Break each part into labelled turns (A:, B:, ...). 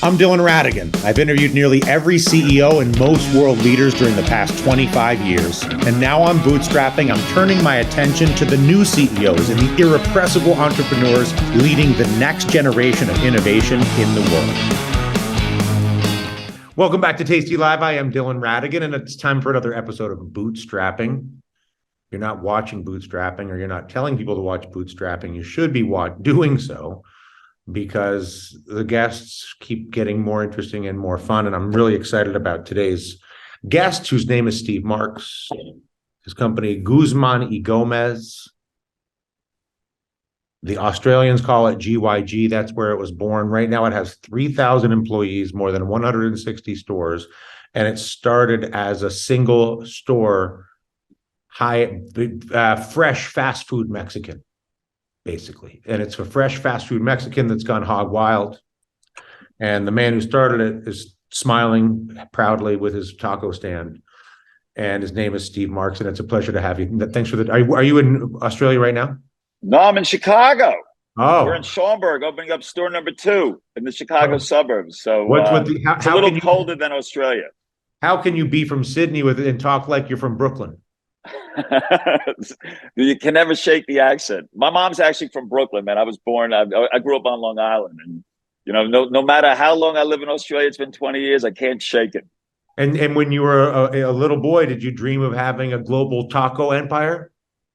A: I'm Dylan Radigan. I've interviewed nearly every CEO and most world leaders during the past 25 years. And now I'm bootstrapping. I'm turning my attention to the new CEOs and the irrepressible entrepreneurs leading the next generation of innovation in the world. Welcome back to Tasty Live. I am Dylan Radigan, and it's time for another episode of Bootstrapping. You're not watching Bootstrapping, or you're not telling people to watch Bootstrapping. You should be doing so, because the guests keep getting more interesting and more fun. And I'm really excited about today's guest, whose name is Steve Marks. His company, Guzman y Gomez. The Australians call it GYG. That's where it was born. Right now it has 3,000 employees, more than 160 stores. And it started as a single store, fresh fast food Mexican, basically. And it's a fresh fast food Mexican that's gone hog wild. And the man who started it is smiling proudly with his taco stand. And his name is Steve Marks, and it's a pleasure to have you. Thanks for are you in Australia right now?
B: No, I'm in Chicago.
A: Oh,
B: we're in Schaumburg, opening up store number 2 in the Chicago suburbs. So it's a little colder than Australia.
A: How can you be from Sydney and talk like you're from Brooklyn?
B: You can never shake the accent. My mom's actually from Brooklyn, man. I was born. I grew up on Long Island, and no matter how long I live in Australia, it's been 20 years. I can't shake it.
A: And when you were a little boy, did you dream of having a global taco empire?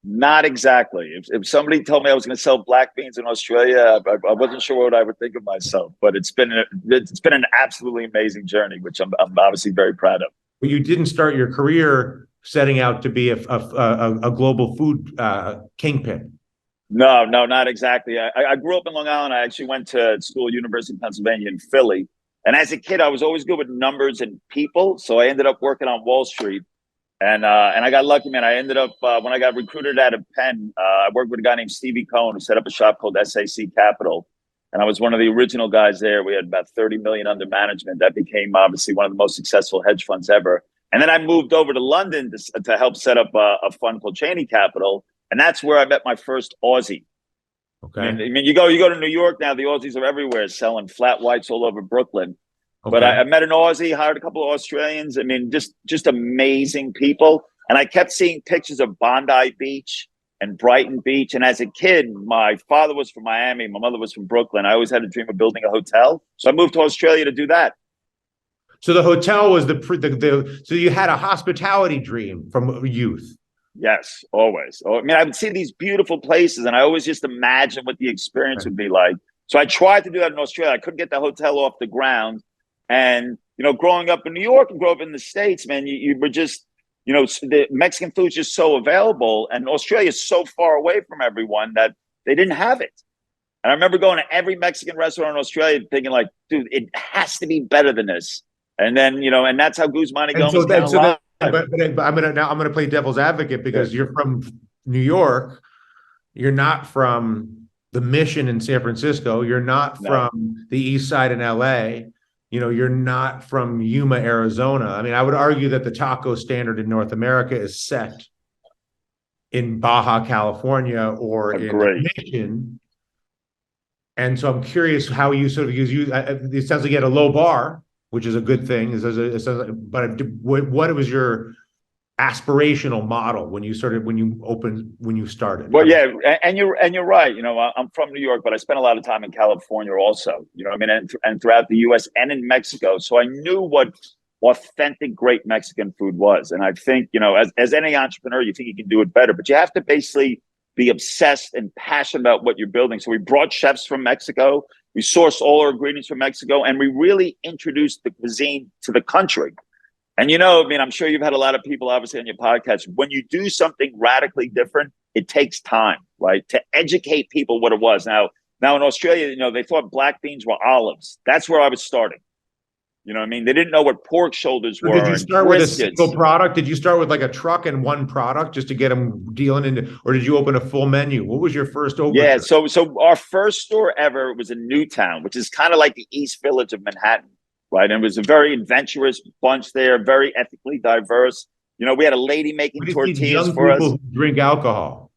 B: Not exactly. If somebody told me I was going to sell black beans in Australia, I wasn't sure what I would think of myself. But it's been an absolutely amazing journey, which I'm obviously very proud of.
A: But you didn't start your career setting out to be a global food kingpin.
B: No, not exactly. I grew up in Long Island. I actually went to school at University of Pennsylvania in Philly. And as a kid, I was always good with numbers and people. So I ended up working on Wall Street. And I got lucky, man. I ended up, when I got recruited out of Penn, I worked with a guy named Stevie Cohen, who set up a shop called SAC Capital. And I was one of the original guys there. We had about 30 million under management. That became obviously one of the most successful hedge funds ever. And then I moved over to London to help set up a fund called Cheney Capital. And that's where I met my first Aussie.
A: Okay.
B: I mean, you go to New York now, the Aussies are everywhere selling flat whites all over Brooklyn. Okay. But I met an Aussie, hired a couple of Australians. I mean, just amazing people. And I kept seeing pictures of Bondi Beach and Brighton Beach. And as a kid, my father was from Miami. My mother was from Brooklyn. I always had a dream of building a hotel. So I moved to Australia to do that.
A: So the hotel was so you had a hospitality dream from youth.
B: Yes, always. I mean, I would see these beautiful places, and I always just imagine what the experience would be like. So I tried to do that in Australia. I couldn't get the hotel off the ground. And, growing up in New York and growing up in the States, man, you were just, the Mexican food's just so available. And Australia is so far away from everyone that they didn't have it. And I remember going to every Mexican restaurant in Australia thinking like, dude, it has to be better than this. And then, and that's how Guzman y Gomez
A: but I'm gonna play devil's advocate, because you're from New York. You're not from the Mission in San Francisco. You're not from the East Side in LA. You're not from Yuma, Arizona. I mean, I would argue that the taco standard in North America is set in Baja California or in the Mission. And so I'm curious how you sort of it sounds like you had a low bar, which is a good thing. But what was your aspirational model when you started?
B: Well, yeah, and you're right. I'm from New York, but I spent a lot of time in California also. And throughout the U.S. and in Mexico. So I knew what authentic, great Mexican food was. And I think as any entrepreneur, you think you can do it better, but you have to basically be obsessed and passionate about what you're building. So we brought chefs from Mexico. We sourced all our ingredients from Mexico, and we really introduced the cuisine to the country. And, I'm sure you've had a lot of people, obviously, on your podcast. When you do something radically different, it takes time, right, to educate people what it was. Now in Australia, they thought black beans were olives. That's where I was starting. You know what I mean? They didn't know what pork shoulders were.
A: Did you start with a single product? Did you start with like a truck and one product just to get them dealing into, or did you open a full menu? What was your first overture?
B: Yeah, so our first store ever was in Newtown, which is kind of like the East Village of Manhattan, right? And it was a very adventurous bunch there, very ethically diverse. We had a lady making tortillas for us.
A: Drink alcohol.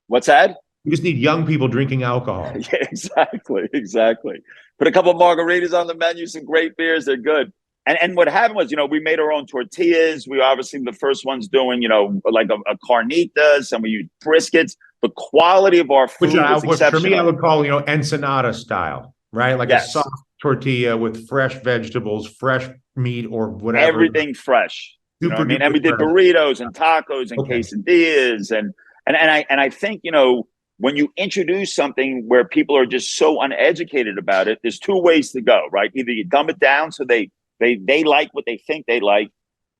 B: What's that?
A: You just need young people drinking alcohol.
B: Yeah, exactly. Put a couple of margaritas on the menu, some great beers, they're good. And what happened was, we made our own tortillas. We obviously the first ones doing, like a carnitas, and we used briskets. The quality of our food was exceptional.
A: For me, I would call, ensenada style, right? Like a soft tortilla with fresh vegetables, fresh meat, or whatever.
B: Everything fresh. And we did burritos and tacos and quesadillas. And I think, when you introduce something where people are just so uneducated about it, there's two ways to go, right? Either you dumb it down so they like what they think they like,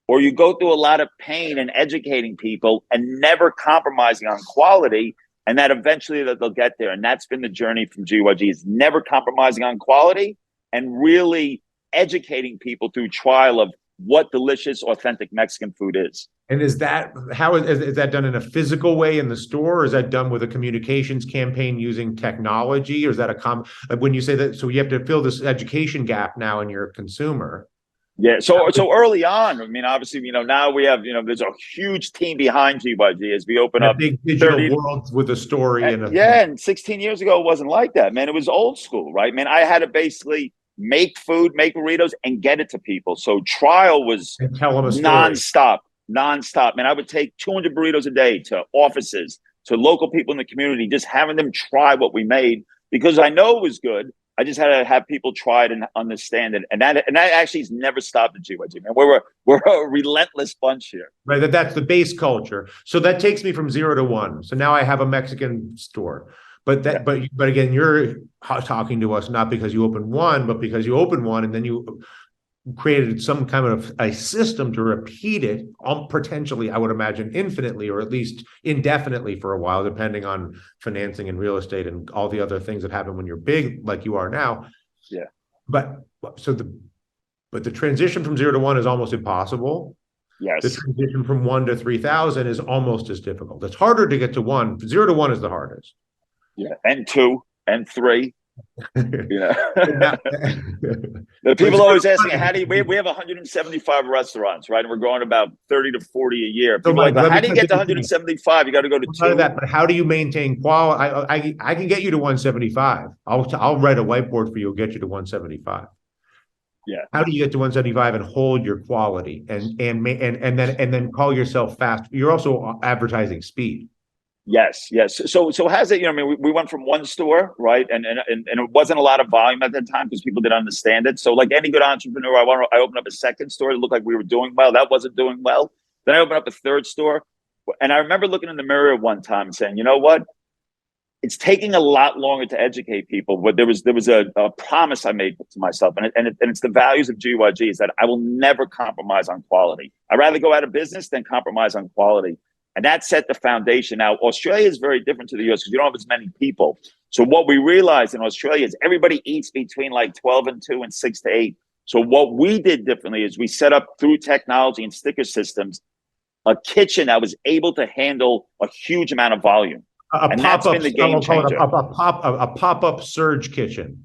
B: or you go through a lot of pain in educating people and never compromising on quality, and that eventually that they'll get there. And that's been the journey from GYG, is never compromising on quality and really educating people through trial of what delicious, authentic Mexican food is.
A: And is that done in a physical way in the store, or is that done with a communications campaign using technology, or is that when you say that, so you have to fill this education gap now in your consumer?
B: Yeah, so early on, obviously, now we have, there's a huge team behind GYG as we open up
A: big digital world with a story.
B: And 16 years ago, it wasn't like that, man. It was old school, right? Man, I had to basically make food, make burritos, and get it to people. So trial was nonstop. Man, I would take 200 burritos a day to offices, to local people in the community, just having them try what we made, because I know it was good. I just had to have people try it and understand it, and that actually has never stopped at GYG. Man, we're a relentless bunch here.
A: Right, that's the base culture. So that takes me from 0 to 1. So now I have a Mexican store. But again, you're talking to us not because you opened one, but because you opened one and then you created some kind of a system to repeat it, potentially, I would imagine, infinitely, or at least indefinitely for a while, depending on financing and real estate and all the other things that happen when you're big like you are now.
B: Yeah.
A: But the transition from 0 to 1 is almost impossible.
B: Yes.
A: The transition from 1 to 3,000 is almost as difficult. It's harder to get to 1. 0 to 1 is the hardest.
B: Yeah, and 2 and 3. The people always ask me, how do we have 175 restaurants, right? And we're growing about 30 to 40 a year. People are like, how do you get to 175? You got to go to 2.
A: But how do you maintain quality? I can get you to 175. I'll write a whiteboard for you. Get you to 175.
B: Yeah.
A: How do you get to 175 and hold your quality and then call yourself fast? You're also advertising speed.
B: Yes. So has it, we went from one store, right? And it wasn't a lot of volume at that time because people didn't understand it. So like any good entrepreneur, I opened up a second store. It looked like we were doing well. That wasn't doing well. Then I opened up a third store. And I remember looking in the mirror one time and saying, you know what? It's taking a lot longer to educate people. But there was a promise I made to myself. And it's the values of GYG, is that I will never compromise on quality. I'd rather go out of business than compromise on quality. And that set the foundation. Now, Australia is very different to the US because you don't have as many people. So what we realized in Australia is everybody eats between like 12 and 2 and 6 to 8. So what we did differently is we set up, through technology and sticker systems, a kitchen that was able to handle a huge amount of volume. And that's been the game changer.
A: A pop-up surge kitchen.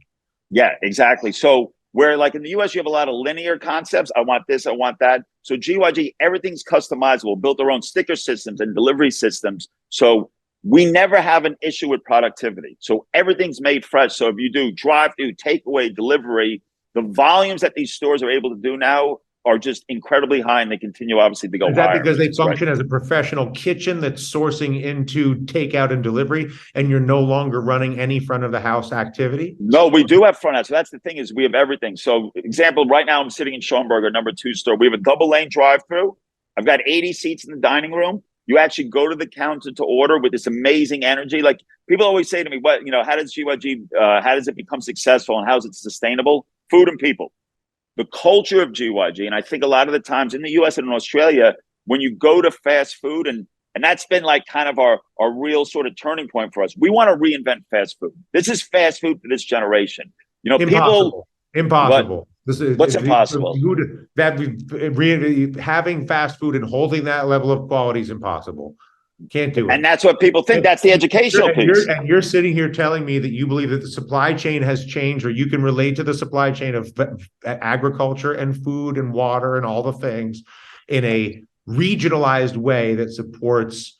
B: Yeah, exactly. So where like in the US, you have a lot of linear concepts. I want this, I want that. So GYG, everything's customizable, built our own sticker systems and delivery systems. So we never have an issue with productivity. So everything's made fresh. So if you do drive-through, takeaway, delivery, the volumes that these stores are able to do now are just incredibly high, and they continue obviously to go higher.
A: Is that because they function as a professional kitchen that's sourcing into takeout and delivery, and you're no longer running any front of the house activity?
B: No, we do have front house. So that's the thing, is we have everything. So example, right now I'm sitting in Schoenberger, number 2 store. We have a double lane drive-through. I've got 80 seats in the dining room. You actually go to the counter to order with this amazing energy. Like people always say to me, how does GYG, how does it become successful and how is it sustainable? Food and people. The culture of GYG, and I think a lot of the times in the US and in Australia, when you go to fast food, and that's been like kind of our real sort of turning point for us. We want to reinvent fast food. This is fast food for this generation.
A: Impossible. Impossible.
B: What's impossible?
A: Having fast food and holding that level of quality is impossible. Can't do it.
B: And that's what people think. That's the educational piece.
A: And you're sitting here telling me that you believe that the supply chain has changed, or you can relate to the supply chain of agriculture and food and water and all the things in a regionalized way that supports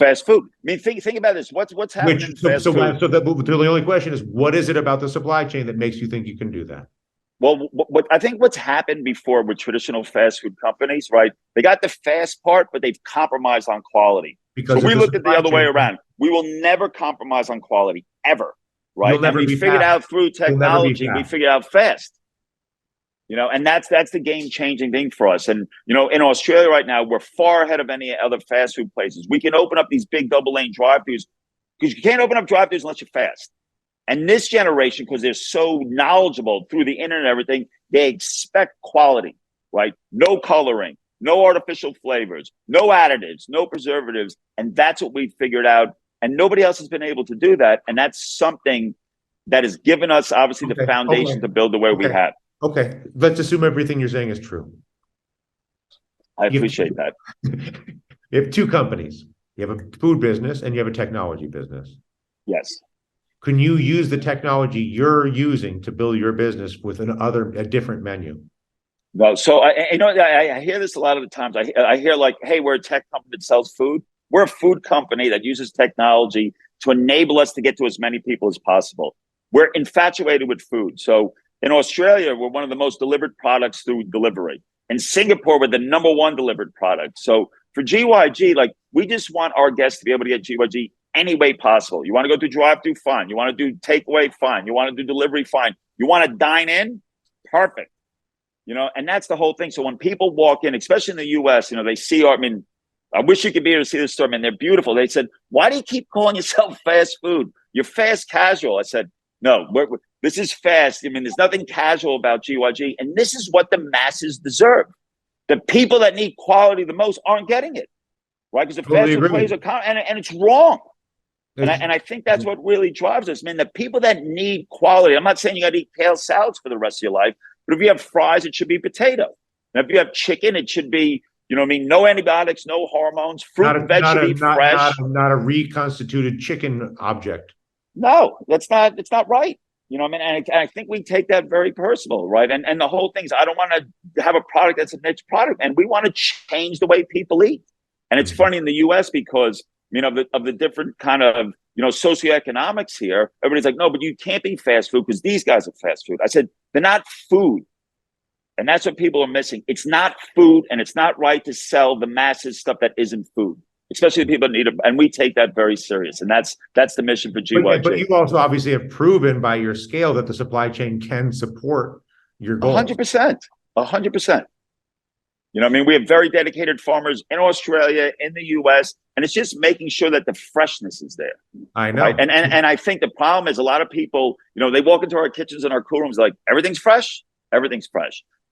B: fast food. I mean, think about this. What's happening in fast food?
A: So the only question is, what is it about the supply chain that makes you think you can do that?
B: Well, what I think what's happened before with traditional fast food companies, right? They got the fast part, but they've compromised on quality. So we looked at the other way around. We will never compromise on quality ever, right? And we figured out through technology, we figured out fast. And that's the game-changing thing for us. And in Australia right now, we're far ahead of any other fast food places. We can open up these big double-lane drive-thrus because you can't open up drive-thrus unless you're fast. And this generation, because they're so knowledgeable through the internet and everything, they expect quality, right? No coloring, no artificial flavors, no additives, no preservatives. And that's what we figured out. And nobody else has been able to do that. And that's something that has given us, obviously, the foundation to build the way we have.
A: Okay, let's assume everything you're saying is true.
B: I appreciate that.
A: You have two companies. You have a food business and you have a technology business.
B: Yes.
A: Can you use the technology you're using to build your business with a different menu?
B: No. So I hear this a lot of the times. I hear like, hey, we're a tech company that sells food. We're a food company that uses technology to enable us to get to as many people as possible. We're infatuated with food. So in Australia, we're one of the most delivered products through delivery. In Singapore, we're the #1 delivered product. So for GYG, like we just want our guests to be able to get GYG any way possible. You want to go through drive-through, fine. You want to do takeaway, fine. You want to do delivery, fine. You want to dine in, perfect. And that's the whole thing. So when people walk in, especially in the US, they see I wish you could be able to see the store, man. They're beautiful. They said, why do you keep calling yourself fast food? You're fast casual. I said, no, this is fast. There's nothing casual about GYG. And this is what the masses deserve. The people that need quality the most aren't getting it, right? Because the fast food players are, and it's wrong. And I think that's what really drives us, man. The people that need quality, I'm not saying you got to eat kale salads for the rest of your life, but if you have fries, it should be potato. And if you have chicken, it should be, no antibiotics, no hormones, fruit and veg should be fresh.
A: Not a reconstituted chicken object.
B: No, it's not right. And I think we take that very personal, right? And the whole thing is, I don't want to have a product that's a niche product, and we want to change the way people eat. And it's funny in the US because of the different kind of, socioeconomics here, everybody's like, no, but you can't be fast food because these guys are fast food. I said, they're not food. And that's what people are missing. It's not food, and it's not right to sell the masses stuff that isn't food, especially the people that need it. And we take that very serious. And that's the mission for GYG.
A: But you also obviously have proven by your scale that the supply chain can support your goals.
B: 100%. 100%. We have very dedicated farmers in Australia, in the US, and it's just making sure that the freshness is there.
A: I know.
B: Right? And I think the problem is a lot of people, they walk into our kitchens and our cool rooms like, everything's fresh.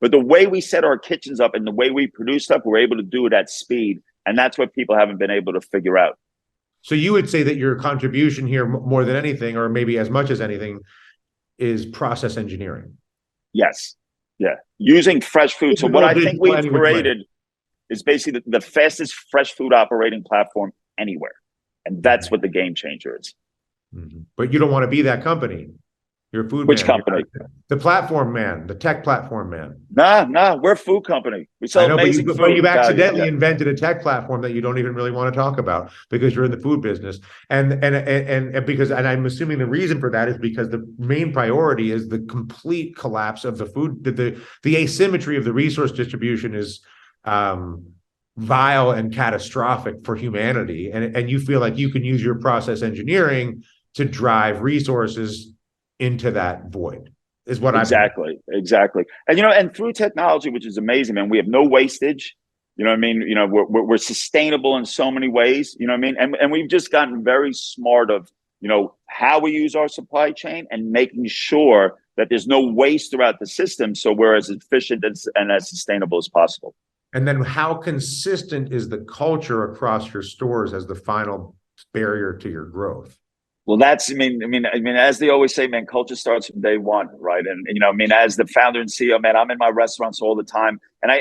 B: But the way we set our kitchens up and the way we produce stuff, we're able to do it at speed. And that's what people haven't been able to figure out.
A: So you would say that your contribution here, more than anything, or maybe as much as anything, is process engineering.
B: Yes. Yeah. Using fresh food. So what I think we've created is basically the fastest fresh food operating platform anywhere. And that's what the game changer is.
A: Mm-hmm. But you don't want to be that company. You're a food
B: Which
A: man.
B: company?
A: The platform man, the tech platform man.
B: Nah, we're a food company. We sell amazing food.
A: But you've accidentally invented a tech platform that you don't even really want to talk about because you're in the food business. And I'm assuming the reason for that is because the main priority is the complete collapse of the food. The asymmetry of the resource distribution is vile and catastrophic for humanity. And you feel like you can use your process engineering to drive resources into that void is what
B: exactly. And through technology, which is amazing, man, we have no wastage. We're sustainable in so many ways, and we've just gotten very smart of, how we use our supply chain and making sure that there's no waste throughout the system. So we're as efficient and as sustainable as possible.
A: And then how consistent is the culture across your stores as the final barrier to your growth?
B: Well, that's, as they always say, man, culture starts from day one, right? And as the founder and CEO, man, I'm in my restaurants all the time, and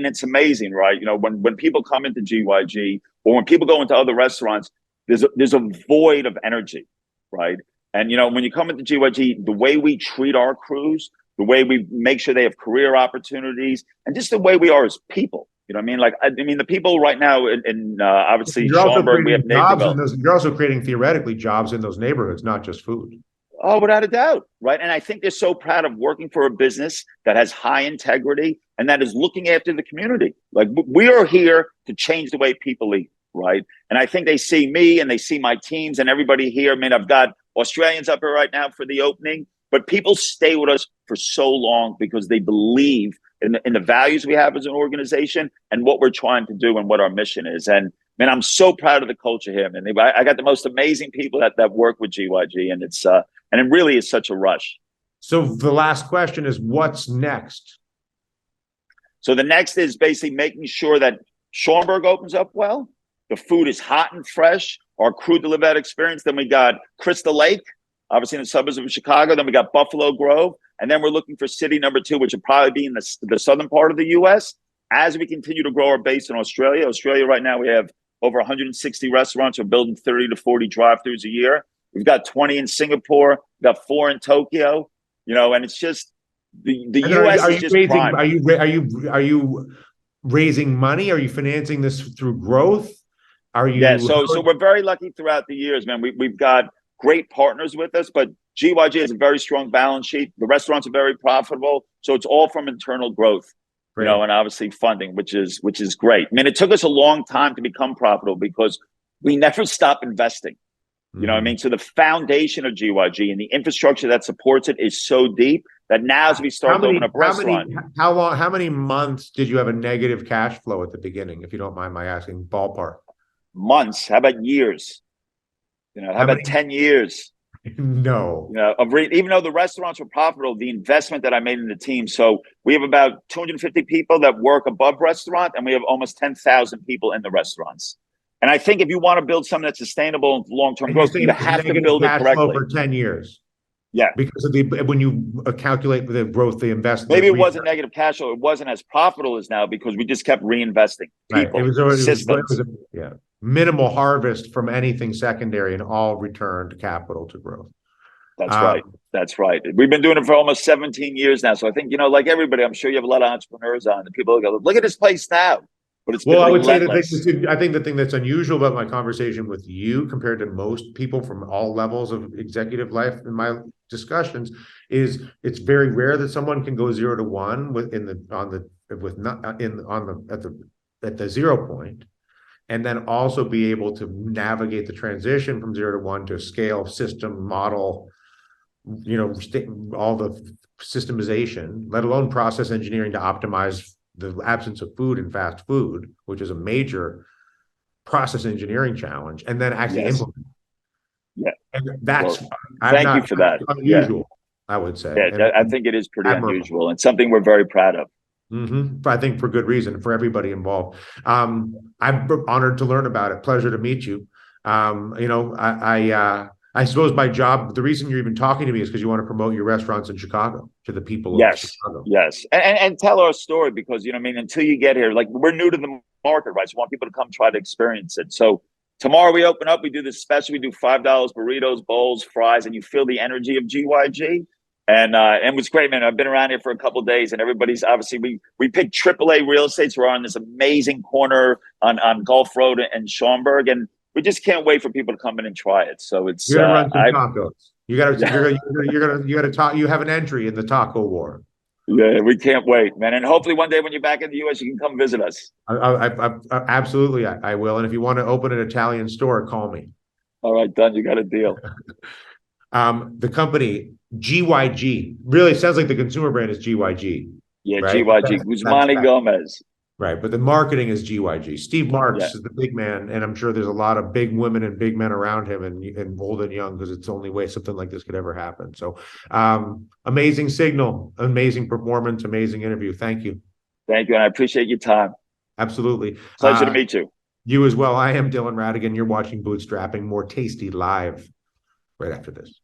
B: it's amazing, right? When people come into GYG or when people go into other restaurants, there's a void of energy, right? And when you come into GYG, the way we treat our crews, the way we make sure they have career opportunities, and just the way we are as people, You know what I mean? Like, I mean, the people right now in obviously
A: You're also
B: Schaumburg, we have
A: creating jobs in
B: Naperville.
A: those. You're also creating theoretically jobs in those neighborhoods, not just food.
B: Oh, without a doubt, right? And I think they're so proud of working for a business that has high integrity and that is looking after the community. Like, we are here to change the way people eat, right? And I think they see me and they see my teams and everybody here. I mean, I've got Australians up here right now for the opening, but people stay with us for so long because they believe in the values we have as an organization and what we're trying to do and what our mission is. And man, I'm so proud of the culture here, man. I got the most amazing people that work with GYG, and it really is such a rush.
A: So the last question is, what's next?
B: So the next is basically making sure that Schaumburg opens up well. The food is hot and fresh. Our crew deliver that experience. Then we got Crystal Lake, obviously in the suburbs of Chicago. Then we got Buffalo Grove. And then we're looking for city number 2, which would probably be in the southern part of the U.S. as we continue to grow our base in Australia. Australia right now, we have over 160 restaurants. We're building 30 to 40 drive-thrus a year. We've got 20 in Singapore. We've got 4 in Tokyo. You know, and it's just the U.S. is just prime.
A: Are you raising money? Are you financing this through growth? Are you?
B: Yeah, so we're very lucky throughout the years, man. We've got great partners with us, but GYG has a very strong balance sheet. The restaurants are very profitable, so it's all from internal growth, you know, and obviously funding, which is great. I mean, it took us a long time to become profitable because we never stop investing. You know what I mean? So the foundation of GYG and the infrastructure that supports it is so deep that now as we start to open up restaurants.
A: How many months did you have a negative cash flow at the beginning, if you don't mind my asking, ballpark?
B: Months. How about years? You know, how about 10 years?
A: No.
B: You know, even though the restaurants were profitable, the investment that I made in the team. So we have about 250 people that work above restaurant, and we have almost 10,000 people in the restaurants. And I think if you want to build something that's sustainable and long-term growth, you have to build it correctly.
A: For 10 years.
B: Yeah.
A: Because of when you calculate the growth, the investment.
B: Maybe it wasn't negative cash flow. It wasn't as profitable as now because we just kept reinvesting people,
A: right.
B: systems.
A: Minimal harvest from anything secondary and all returned capital to growth.
B: That's right. That's right. We've been doing it for almost 17 years now. So I think, you know, like everybody, I'm sure you have a lot of entrepreneurs on and people go, look at this place now. But it's
A: I would say that I think the thing that's unusual about my conversation with you compared to most people from all levels of executive life in my discussions is it's very rare that someone can go 0 to 1 at the 0 point, and then also be able to navigate the transition from 0 to 1 to scale, system, model, you know, all the systemization, let alone process engineering to optimize the absence of food in fast food, which is a major process engineering challenge, and then actually implement.
B: Yeah,
A: and that's
B: thank you for that.
A: Unusual, I would say.
B: Yeah, I think it is pretty unusual and something we're very proud of.
A: But I think for good reason for everybody involved. I'm honored to learn about it. Pleasure to meet you. You know, I suppose my job, the reason you're even talking to me is because you want to promote your restaurants in Chicago to the people of Chicago.
B: Yes. And tell our story because, you know, I mean, until you get here, like we're new to the market, right? So we want people to come try to experience it. So tomorrow we open up, we do this special, we do $5 burritos, bowls, fries, and you feel the energy of GYG. And it was great, man. I've been around here for a couple of days and everybody's obviously, we picked AAA real estate. So we're on this amazing corner on Gulf Road and Schaumburg. And we just can't wait for people to come in and try it. So it's
A: you're gonna run some tacos. You gotta talk. You have an entry in the taco war.
B: Yeah, we can't wait, man. And hopefully one day when you're back in the U.S., you can come visit us.
A: Absolutely, I will. And if you want to open an Italian store, call me.
B: All right, done. You got a deal.
A: The company GYG really sounds like the consumer brand is GYG.
B: Yeah, right? GYG. Guzmani Gomez.
A: Right, but the marketing is GYG. Steve Marks is the big man, and I'm sure there's a lot of big women and big men around him, and old and young, because it's the only way something like this could ever happen. So, amazing signal, amazing performance, amazing interview. Thank you.
B: Thank you, and I appreciate your time.
A: Absolutely.
B: Pleasure to meet you.
A: You as well. I am Dylan Radigan. You're watching Bootstrapping. More Tasty Live right after this.